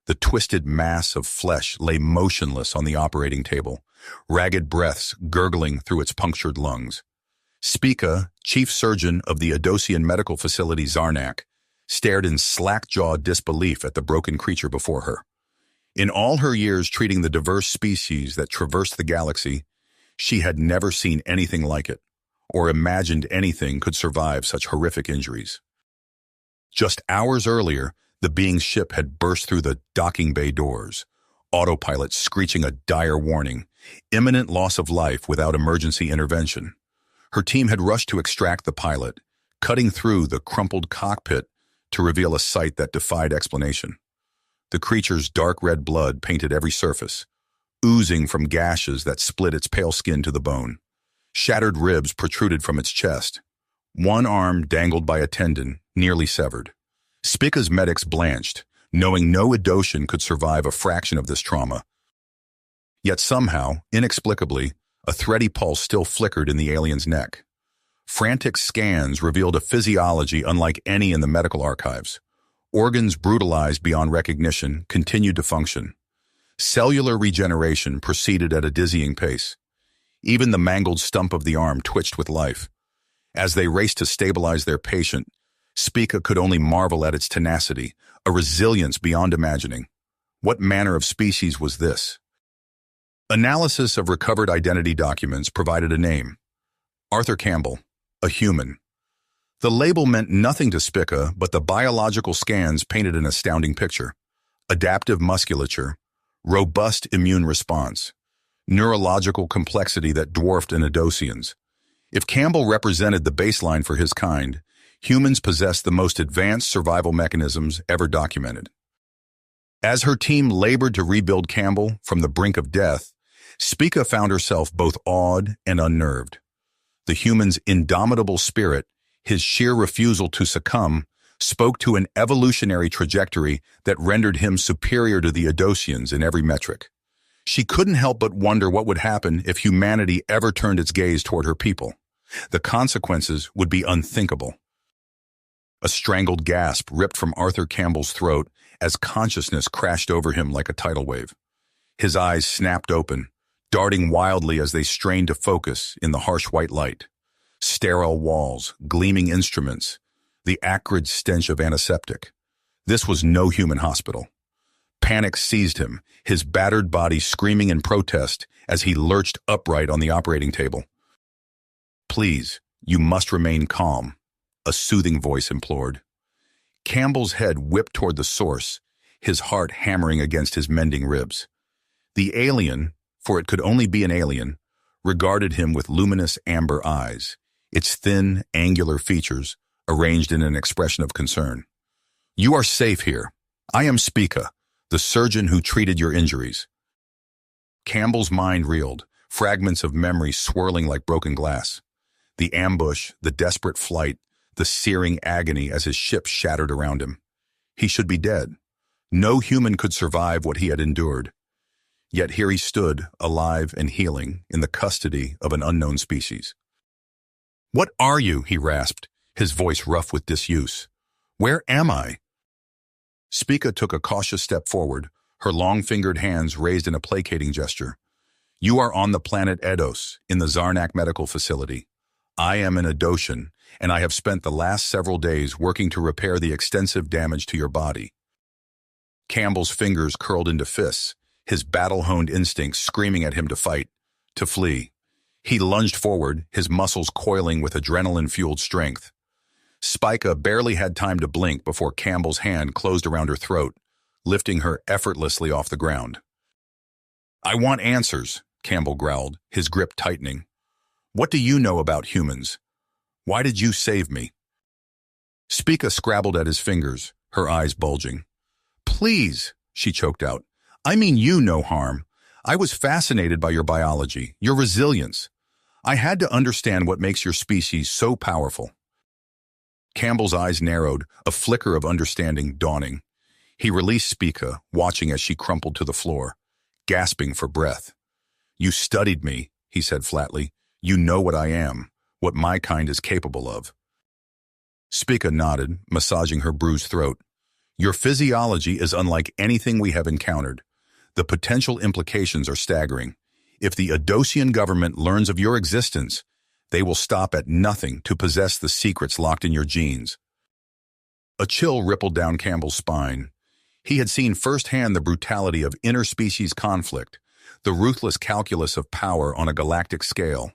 The twisted mass of flesh lay motionless on the operating table, ragged breaths gurgling through its punctured lungs. Spica, chief surgeon of the Adosian medical facility Zarnak, stared in slack-jawed disbelief at the broken creature before her. In all her years treating the diverse species that traversed the galaxy, she had never seen anything like it, or imagined anything could survive such horrific injuries. Just hours earlier, the being's ship had burst through the docking bay doors, autopilot screeching a dire warning, imminent loss of life without emergency intervention. Her team had rushed to extract the pilot, cutting through the crumpled cockpit to reveal a sight that defied explanation. The creature's dark red blood painted every surface, oozing from gashes that split its pale skin to the bone. Shattered ribs protruded from its chest. One arm dangled by a tendon, nearly severed. Spica's medics blanched, knowing no Adosian could survive a fraction of this trauma. Yet somehow, inexplicably, a thready pulse still flickered in the alien's neck. Frantic scans revealed a physiology unlike any in the medical archives. Organs brutalized beyond recognition continued to function. Cellular regeneration proceeded at a dizzying pace. Even the mangled stump of the arm twitched with life. As they raced to stabilize their patient, Spica could only marvel at its tenacity, a resilience beyond imagining. What manner of species was this? Analysis of recovered identity documents provided a name. Arthur Campbell, a human. The label meant nothing to Spica, but the biological scans painted an astounding picture. Adaptive musculature, robust immune response, neurological complexity that dwarfed an Adosian's. If Campbell represented the baseline for his kind, humans possessed the most advanced survival mechanisms ever documented. As her team labored to rebuild Campbell from the brink of death, Spica found herself both awed and unnerved. The human's indomitable spirit, his sheer refusal to succumb, spoke to an evolutionary trajectory that rendered him superior to the Adosians in every metric. She couldn't help but wonder what would happen if humanity ever turned its gaze toward her people. The consequences would be unthinkable. A strangled gasp ripped from Arthur Campbell's throat as consciousness crashed over him like a tidal wave. His eyes snapped open, darting wildly as they strained to focus in the harsh white light. Sterile walls, gleaming instruments, the acrid stench of antiseptic. This was no human hospital. Panic seized him, his battered body screaming in protest as he lurched upright on the operating table. "Please, you must remain calm," a soothing voice implored. Campbell's head whipped toward the source, his heart hammering against his mending ribs. The alien, for it could only be an alien, regarded him with luminous amber eyes, its thin, angular features arranged in an expression of concern. "You are safe here. I am Spica, the surgeon who treated your injuries." Campbell's mind reeled, fragments of memory swirling like broken glass. The ambush, the desperate flight, the searing agony as his ship shattered around him. He should be dead. No human could survive what he had endured. Yet here he stood, alive and healing, in the custody of an unknown species. "What are you?" he rasped, his voice rough with disuse. "Where am I?" Spica took a cautious step forward, her long-fingered hands raised in a placating gesture. "You are on the planet Edos, in the Zarnak medical facility. I am an Adosian, and I have spent the last several days working to repair the extensive damage to your body." Campbell's fingers curled into fists, his battle-honed instincts screaming at him to fight, to flee. He lunged forward, his muscles coiling with adrenaline-fueled strength. Spica barely had time to blink before Campbell's hand closed around her throat, lifting her effortlessly off the ground. "I want answers," Campbell growled, his grip tightening. "What do you know about humans? Why did you save me?" Spica scrabbled at his fingers, her eyes bulging. "Please," she choked out. "I mean you no harm. I was fascinated by your biology, your resilience. I had to understand what makes your species so powerful." Campbell's eyes narrowed, a flicker of understanding dawning. He released Spica, watching as she crumpled to the floor, gasping for breath. "You studied me," he said flatly. "You know what I am, what my kind is capable of." Spica nodded, massaging her bruised throat. Your physiology is unlike anything we have encountered. The potential implications are staggering. If the Adosian government learns of your existence, they will stop at nothing to possess the secrets locked in your genes. A chill rippled down Campbell's spine. He had seen firsthand the brutality of interspecies conflict, the ruthless calculus of power on a galactic scale.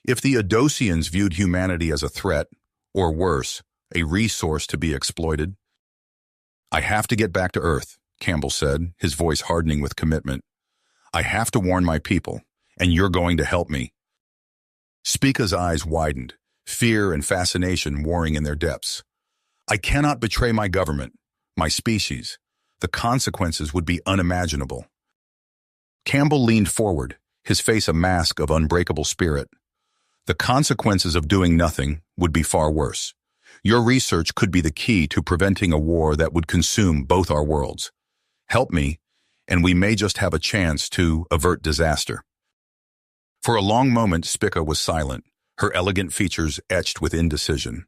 If the Adosians viewed humanity as a threat, or worse, a resource to be exploited, "I have to get back to Earth," Campbell said, his voice hardening with commitment. "I have to warn my people, and you're going to help me." Spica's eyes widened, fear and fascination warring in their depths. "I cannot betray my government, my species. The consequences would be unimaginable." Campbell leaned forward, his face a mask of unbreakable spirit. "The consequences of doing nothing would be far worse. Your research could be the key to preventing a war that would consume both our worlds. Help me, and we may just have a chance to avert disaster." For a long moment, Spica was silent, her elegant features etched with indecision.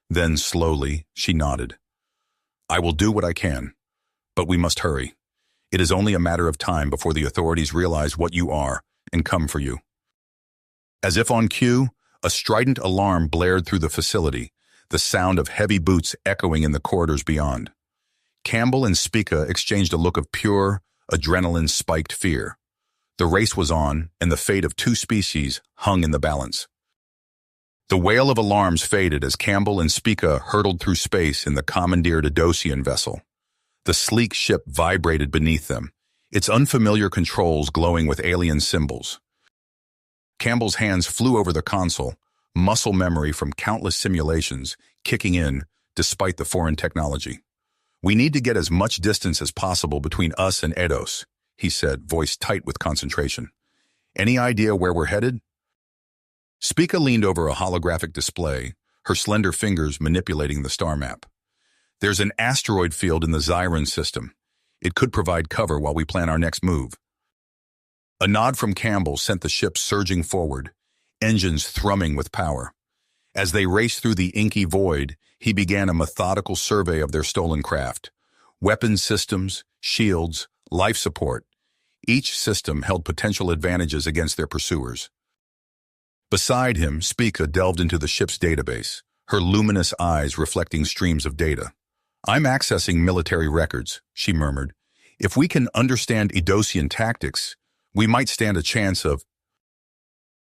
Then, slowly, she nodded. "I will do what I can, but we must hurry. It is only a matter of time before the authorities realize what you are and come for you." As if on cue, a strident alarm blared through the facility, the sound of heavy boots echoing in the corridors beyond. Campbell and Spica exchanged a look of pure, adrenaline-spiked fear. The race was on, and the fate of two species hung in the balance. The wail of alarms faded as Campbell and Spica hurtled through space in the commandeered Adosian vessel. The sleek ship vibrated beneath them, its unfamiliar controls glowing with alien symbols. Campbell's hands flew over the console, muscle memory from countless simulations kicking in despite the foreign technology. "We need to get as much distance as possible between us and Eidos," he said, voice tight with concentration. "Any idea where we're headed?" Spica leaned over a holographic display, her slender fingers manipulating the star map. "There's an asteroid field in the Zyron system. It could provide cover while we plan our next move." A nod from Campbell sent the ship surging forward, engines thrumming with power. As they raced through the inky void, he began a methodical survey of their stolen craft. Weapons systems, shields, life support. Each system held potential advantages against their pursuers. Beside him, Spica delved into the ship's database, her luminous eyes reflecting streams of data. "I'm accessing military records," she murmured. "If we can understand Eidosian tactics, we might stand a chance of—"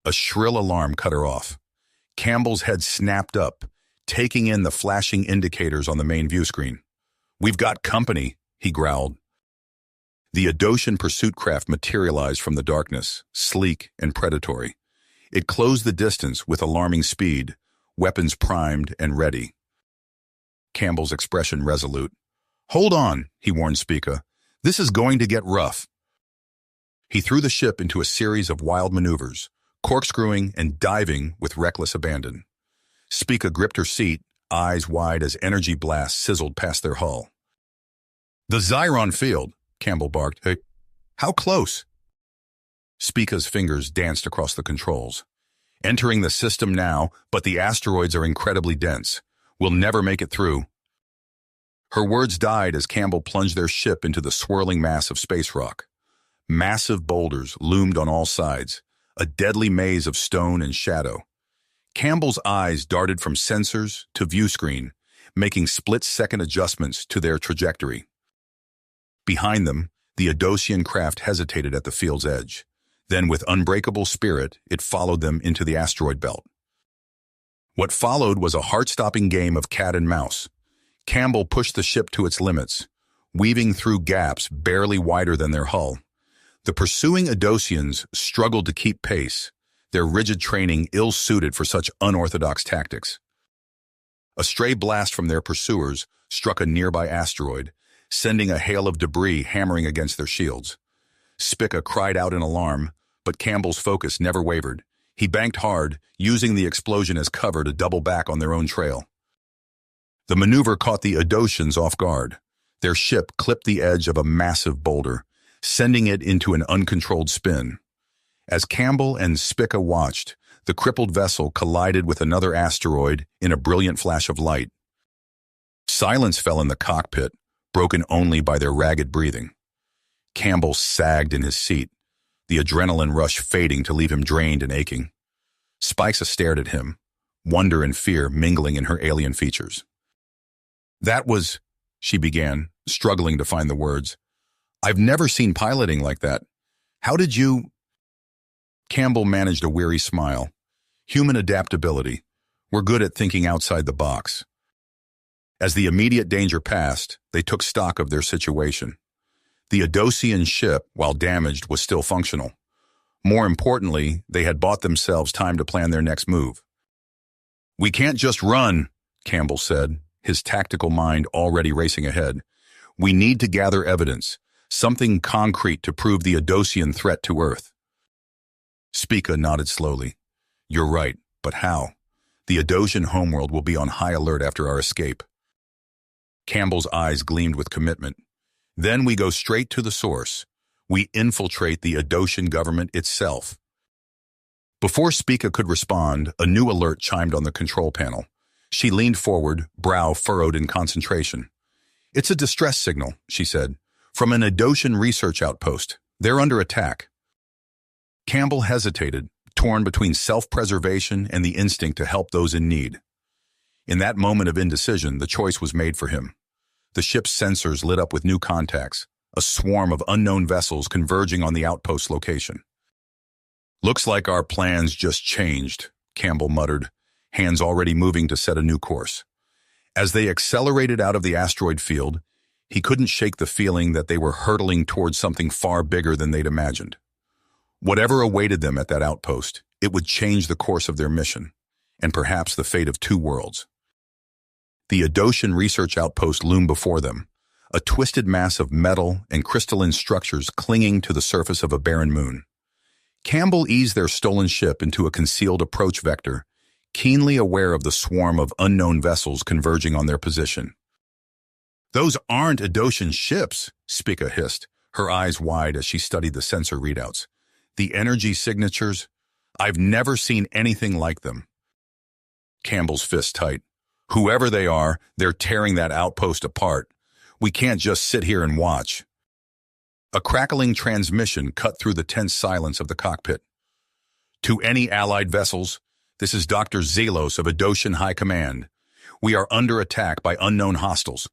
A shrill alarm cut her off. Campbell's head snapped up, taking in the flashing indicators on the main view screen. "We've got company," he growled. The Adosian pursuit craft materialized from the darkness, sleek and predatory. It closed the distance with alarming speed, weapons primed and ready. Campbell's expression resolute. "Hold on," he warned Spica. "This is going to get rough." He threw the ship into a series of wild maneuvers, corkscrewing and diving with reckless abandon. Spica gripped her seat, eyes wide as energy blasts sizzled past their hull. "The Zyron field," Campbell barked. "Hey, how close?" Spica's fingers danced across the controls. "Entering the system now, but the asteroids are incredibly dense. We'll never make it through." Her words died as Campbell plunged their ship into the swirling mass of space rock. Massive boulders loomed on all sides, a deadly maze of stone and shadow. Campbell's eyes darted from sensors to view screen, making split-second adjustments to their trajectory. Behind them, the Adosian craft hesitated at the field's edge. Then, with unbreakable spirit, it followed them into the asteroid belt. What followed was a heart-stopping game of cat and mouse. Campbell pushed the ship to its limits, weaving through gaps barely wider than their hull. The pursuing Adosians struggled to keep pace, their rigid training ill-suited for such unorthodox tactics. A stray blast from their pursuers struck a nearby asteroid, sending a hail of debris hammering against their shields. Spica cried out in alarm, but Campbell's focus never wavered. He banked hard, using the explosion as cover to double back on their own trail. The maneuver caught the Adosians off guard. Their ship clipped the edge of a massive boulder, sending it into an uncontrolled spin. As Campbell and Spica watched, the crippled vessel collided with another asteroid in a brilliant flash of light. Silence fell in the cockpit, broken only by their ragged breathing. Campbell sagged in his seat, the adrenaline rush fading to leave him drained and aching. Spica stared at him, wonder and fear mingling in her alien features. "That was," she began, struggling to find the words. "I've never seen piloting like that. How did you—" Campbell managed a weary smile. "Human adaptability. We're good at thinking outside the box." As the immediate danger passed, they took stock of their situation. The Adosian ship, while damaged, was still functional. More importantly, they had bought themselves time to plan their next move. "We can't just run," Campbell said, his tactical mind already racing ahead. "We need to gather evidence, something concrete to prove the Adosian threat to Earth." Spica nodded slowly. "You're right, but how? The Adosian homeworld will be on high alert after our escape." Campbell's eyes gleamed with commitment. "Then we go straight to the source. We infiltrate the Adosian government itself." Before Spica could respond, a new alert chimed on the control panel. She leaned forward, brow furrowed in concentration. "It's a distress signal," she said, "from an Adosian research outpost. They're under attack." Campbell hesitated, torn between self-preservation and the instinct to help those in need. In that moment of indecision, the choice was made for him. The ship's sensors lit up with new contacts, a swarm of unknown vessels converging on the outpost location. "Looks like our plans just changed," Campbell muttered, hands already moving to set a new course. As they accelerated out of the asteroid field, he couldn't shake the feeling that they were hurtling towards something far bigger than they'd imagined. Whatever awaited them at that outpost, it would change the course of their mission, and perhaps the fate of two worlds. The Adosian research outpost loomed before them, a twisted mass of metal and crystalline structures clinging to the surface of a barren moon. Campbell eased their stolen ship into a concealed approach vector, keenly aware of the swarm of unknown vessels converging on their position. "Those aren't Adosian ships," Spica hissed, her eyes wide as she studied the sensor readouts. "The energy signatures, I've never seen anything like them." Campbell's fist tight. "Whoever they are, they're tearing that outpost apart. We can't just sit here and watch." A crackling transmission cut through the tense silence of the cockpit. "To any Allied vessels, this is Dr. Zelos of Adosian High Command. We are under attack by unknown hostiles.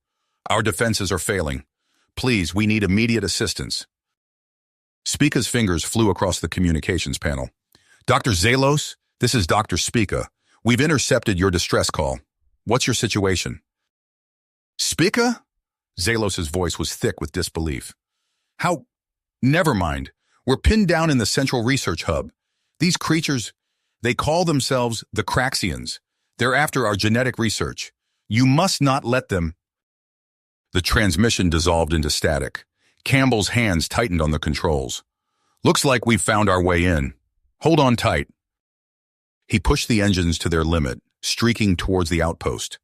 Our defenses are failing. Please, we need immediate assistance." Spica's fingers flew across the communications panel. "Dr. Zelos, this is Dr. Spica. We've intercepted your distress call. What's your situation?" "Spica?" Zelos' voice was thick with disbelief. "How? Never mind. We're pinned down in the central research hub. These creatures, they call themselves the Craxians. They're after our genetic research. You must not let them—" The transmission dissolved into static. Campbell's hands tightened on the controls. "Looks like we've found our way in. Hold on tight." He pushed the engines to their limit, streaking towards the outpost.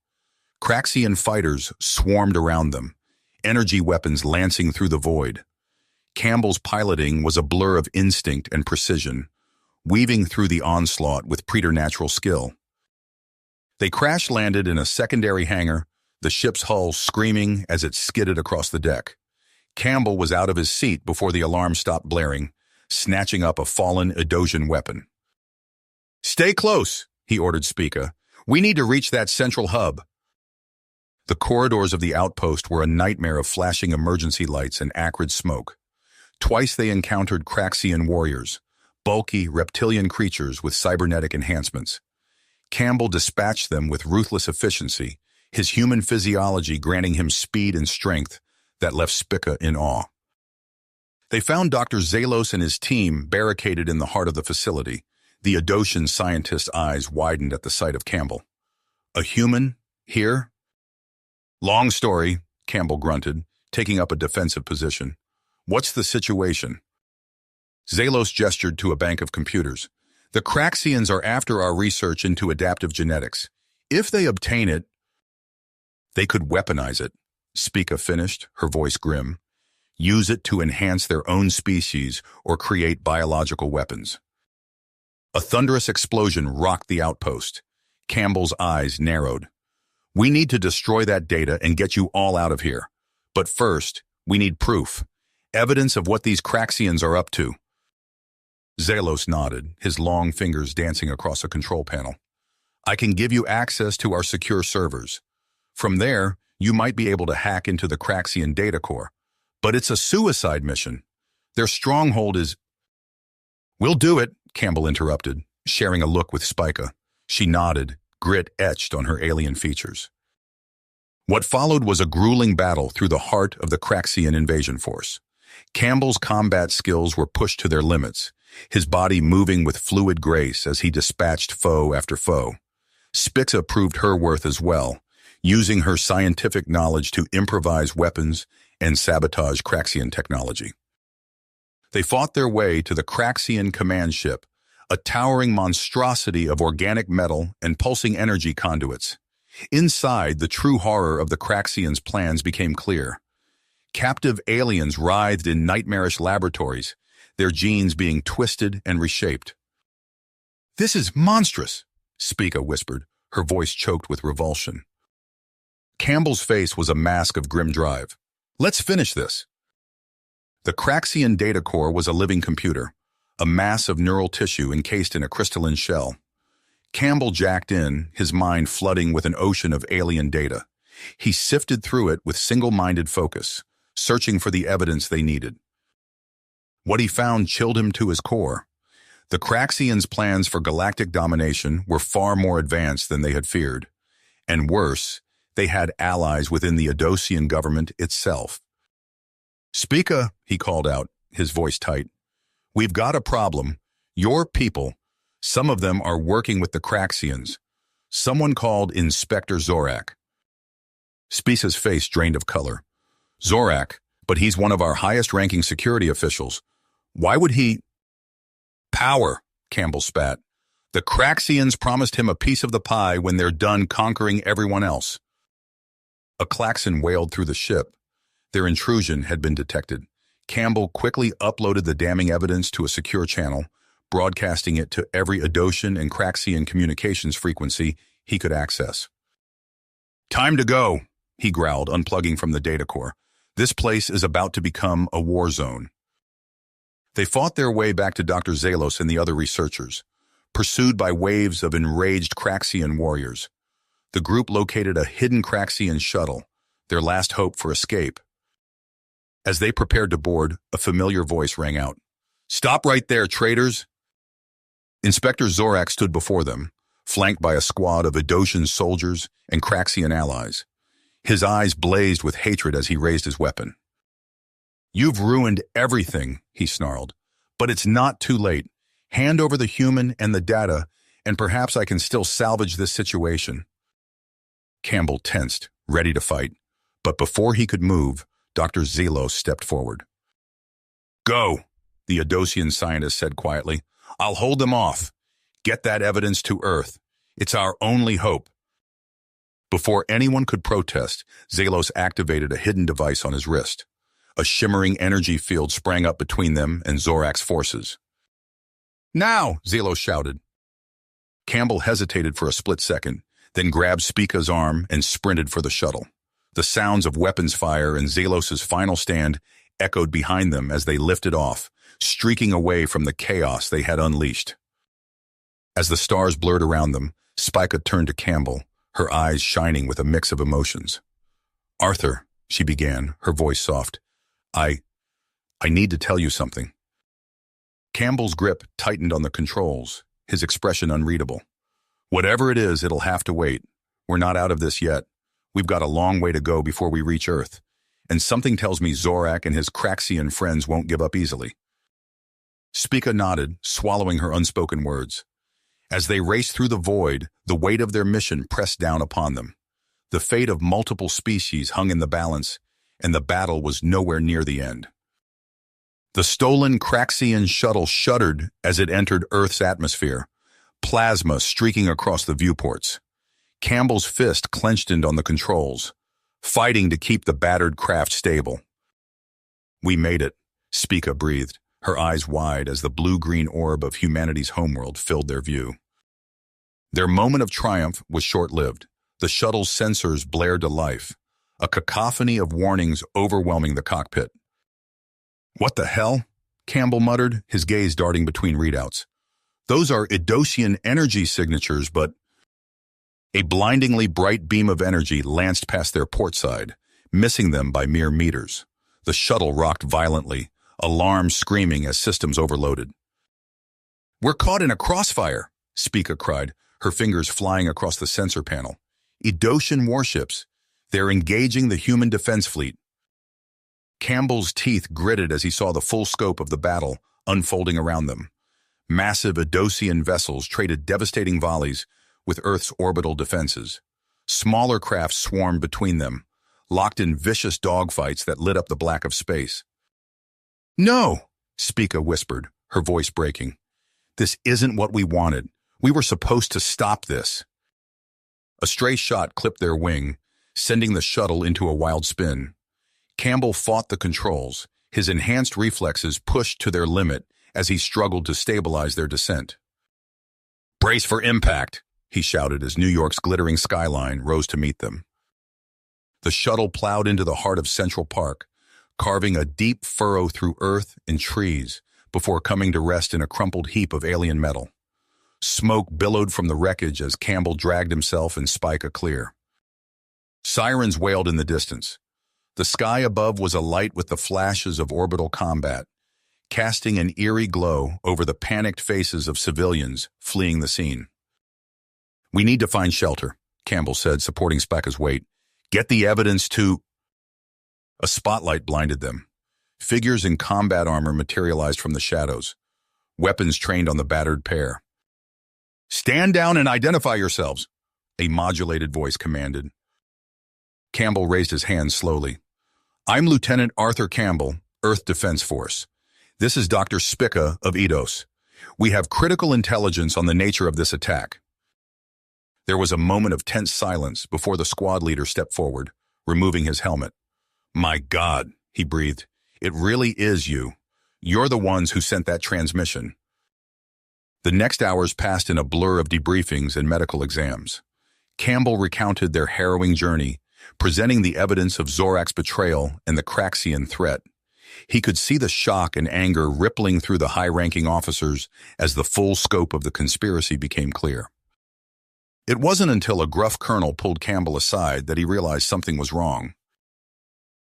Craxian fighters swarmed around them, energy weapons lancing through the void. Campbell's piloting was a blur of instinct and precision, weaving through the onslaught with preternatural skill. They crash-landed in a secondary hangar, the ship's hull screaming as it skidded across the deck. Campbell was out of his seat before the alarm stopped blaring, snatching up a fallen Adosian weapon. "Stay close," he ordered Spica. "We need to reach that central hub." The corridors of the outpost were a nightmare of flashing emergency lights and acrid smoke. Twice they encountered Craxian warriors, bulky reptilian creatures with cybernetic enhancements. Campbell dispatched them with ruthless efficiency, his human physiology granting him speed and strength that left Spica in awe. They found Dr. Zelos and his team barricaded in the heart of the facility. The Adosian scientist's eyes widened at the sight of Campbell. "A human? Here?" "Long story," Campbell grunted, taking up a defensive position. "What's the situation?" Zelos gestured to a bank of computers. "The Craxians are after our research into adaptive genetics. If they obtain it, they could weaponize it," Spica finished, her voice grim. "Use it to enhance their own species or create biological weapons." A thunderous explosion rocked the outpost. Campbell's eyes narrowed. "We need to destroy that data and get you all out of here. But first, we need proof. Evidence of what these Craxians are up to. Zelos nodded, his long fingers dancing across a control panel. I can give you access to our secure servers. From there, you might be able to hack into the Craxian data core. But it's a suicide mission. Their stronghold is... We'll do it, Campbell interrupted, sharing a look with Spica. She nodded, grit etched on her alien features. What followed was a grueling battle through the heart of the Craxian invasion force. Campbell's combat skills were pushed to their limits, his body moving with fluid grace as he dispatched foe after foe. Spica proved her worth as well, using her scientific knowledge to improvise weapons and sabotage Craxian technology. They fought their way to the Craxian command ship, a towering monstrosity of organic metal and pulsing energy conduits. Inside, the true horror of the Craxians' plans became clear. Captive aliens writhed in nightmarish laboratories, their genes being twisted and reshaped. "This is monstrous," Spica whispered, her voice choked with revulsion. Campbell's face was a mask of grim drive. "Let's finish this." The Craxian data core was a living computer, a mass of neural tissue encased in a crystalline shell. Campbell jacked in, his mind flooding with an ocean of alien data. He sifted through it with single-minded focus, searching for the evidence they needed. What he found chilled him to his core. The Craxians' plans for galactic domination were far more advanced than they had feared. And worse, they had allies within the Adosian government itself. "Spica," he called out, his voice tight. "We've got a problem. Your people, some of them are working with the Craxians. Someone called Inspector Zorak." Spica's face drained of color. "Zorak, but he's one of our highest-ranking security officials. Why would he—" "Power," Campbell spat. "The Craxians promised him a piece of the pie when they're done conquering everyone else." A klaxon wailed through the ship. Their intrusion had been detected. Campbell quickly uploaded the damning evidence to a secure channel, broadcasting it to every Adosian and Craxian communications frequency he could access. "Time to go," he growled, unplugging from the data core. "This place is about to become a war zone." They fought their way back to Dr. Zelos and the other researchers, pursued by waves of enraged Craxian warriors. The group located a hidden Craxian shuttle, their last hope for escape. As they prepared to board, a familiar voice rang out. "Stop right there, traitors!" Inspector Zorak stood before them, flanked by a squad of Adosian soldiers and Craxian allies. His eyes blazed with hatred as he raised his weapon. "You've ruined everything," he snarled. "But it's not too late. Hand over the human and the data, and perhaps I can still salvage this situation." Campbell tensed, ready to fight. But before he could move, Dr. Zelos stepped forward. "Go," the Adosian scientist said quietly. "I'll hold them off. Get that evidence to Earth. It's our only hope." Before anyone could protest, Zelos activated a hidden device on his wrist. A shimmering energy field sprang up between them and Zorak's forces. "Now!" Zelos shouted. Campbell hesitated for a split second, then grabbed Spica's arm and sprinted for the shuttle. The sounds of weapons fire and Zelos's final stand echoed behind them as they lifted off, streaking away from the chaos they had unleashed. As the stars blurred around them, Spica turned to Campbell, her eyes shining with a mix of emotions. "Arthur," she began, her voice soft, I need to tell you something." Campbell's grip tightened on the controls, his expression unreadable. "Whatever it is, it'll have to wait. We're not out of this yet. We've got a long way to go before we reach Earth. And something tells me Zorak and his Craxian friends won't give up easily." Spica nodded, swallowing her unspoken words. As they raced through the void, the weight of their mission pressed down upon them. The fate of multiple species hung in the balance, and the battle was nowhere near the end. The stolen Craxian shuttle shuddered as it entered Earth's atmosphere, plasma streaking across the viewports. Campbell's fist clenched on the controls, fighting to keep the battered craft stable. "We made it," Spica breathed, her eyes wide as the blue-green orb of humanity's homeworld filled their view. Their moment of triumph was short-lived. The shuttle's sensors blared to life. a cacophony of warnings overwhelming the cockpit. "What the hell?" Campbell muttered, his gaze darting between readouts. "Those are Idosian energy signatures, but—" A blindingly bright beam of energy lanced past their port side, missing them by mere meters. The shuttle rocked violently, alarms screaming as systems overloaded. "We're caught in a crossfire," Spica cried, her fingers flying across the sensor panel. "Idosian warships. They're engaging the human defense fleet." Campbell's teeth gritted as he saw the full scope of the battle unfolding around them. Massive Idosian vessels traded devastating volleys with Earth's orbital defenses. Smaller craft swarmed between them, locked in vicious dogfights that lit up the black of space. "No," Spica whispered, her voice breaking. "This isn't what we wanted. We were supposed to stop this." A stray shot clipped their wing, sending the shuttle into a wild spin. Campbell fought the controls, his enhanced reflexes pushed to their limit as he struggled to stabilize their descent. "Brace for impact," he shouted as New York's glittering skyline rose to meet them. The shuttle plowed into the heart of Central Park, carving a deep furrow through earth and trees before coming to rest in a crumpled heap of alien metal. Smoke billowed from the wreckage as Campbell dragged himself and Spica clear. Sirens wailed in the distance. The sky above was alight with the flashes of orbital combat, casting an eerie glow over the panicked faces of civilians fleeing the scene. "We need to find shelter," Campbell said, supporting Spica's weight. "Get the evidence to—" A spotlight blinded them. Figures in combat armor materialized from the shadows, weapons trained on the battered pair. "Stand down and identify yourselves," a modulated voice commanded. Campbell raised his hand slowly. "I'm Lieutenant Arthur Campbell, Earth Defense Force. This is Dr. Spica of Eidos. We have critical intelligence on the nature of this attack." There was a moment of tense silence before the squad leader stepped forward, removing his helmet. "My God," he breathed. "It really is you. You're the ones who sent that transmission." The next hours passed in a blur of debriefings and medical exams. Campbell recounted their harrowing journey, presenting the evidence of Zorak's betrayal and the Craxian threat. He could see the shock and anger rippling through the high-ranking officers as the full scope of the conspiracy became clear. It wasn't until a gruff colonel pulled Campbell aside that he realized something was wrong.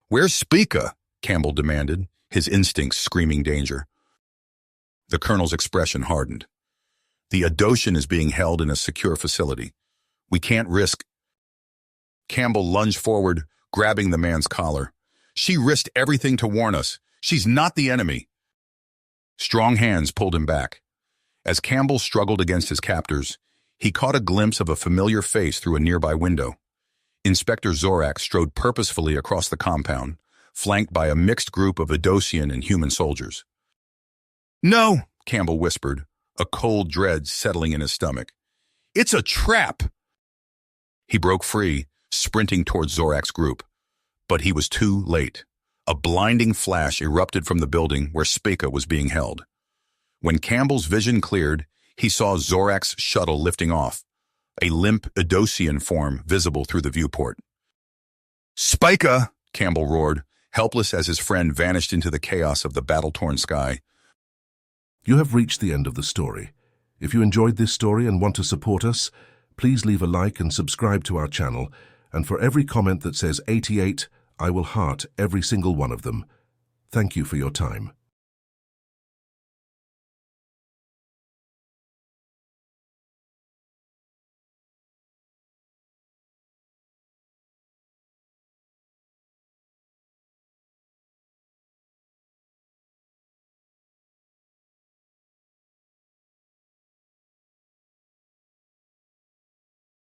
"Where's Spica?" Campbell demanded, his instincts screaming danger. The colonel's expression hardened. "The Idosian is being held in a secure facility. We can't risk—" Campbell lunged forward, grabbing the man's collar. "She risked everything to warn us. She's not the enemy." Strong hands pulled him back. As Campbell struggled against his captors, he caught a glimpse of a familiar face through a nearby window. Inspector Zorak strode purposefully across the compound, flanked by a mixed group of Idosian and human soldiers. "No," Campbell whispered, a cold dread settling in his stomach. "It's a trap!" He broke free, sprinting towards Zorak's group. But he was too late. A blinding flash erupted from the building where Spica was being held. When Campbell's vision cleared, he saw Zorak's shuttle lifting off, a limp Idosian form visible through the viewport. "Spica!" Campbell roared, helpless as his friend vanished into the chaos of the battle-torn sky. You have reached the end of the story. If you enjoyed this story and want to support us, please leave a like and subscribe to our channel, and for every comment that says 88, I will heart every single one of them. Thank you for your time.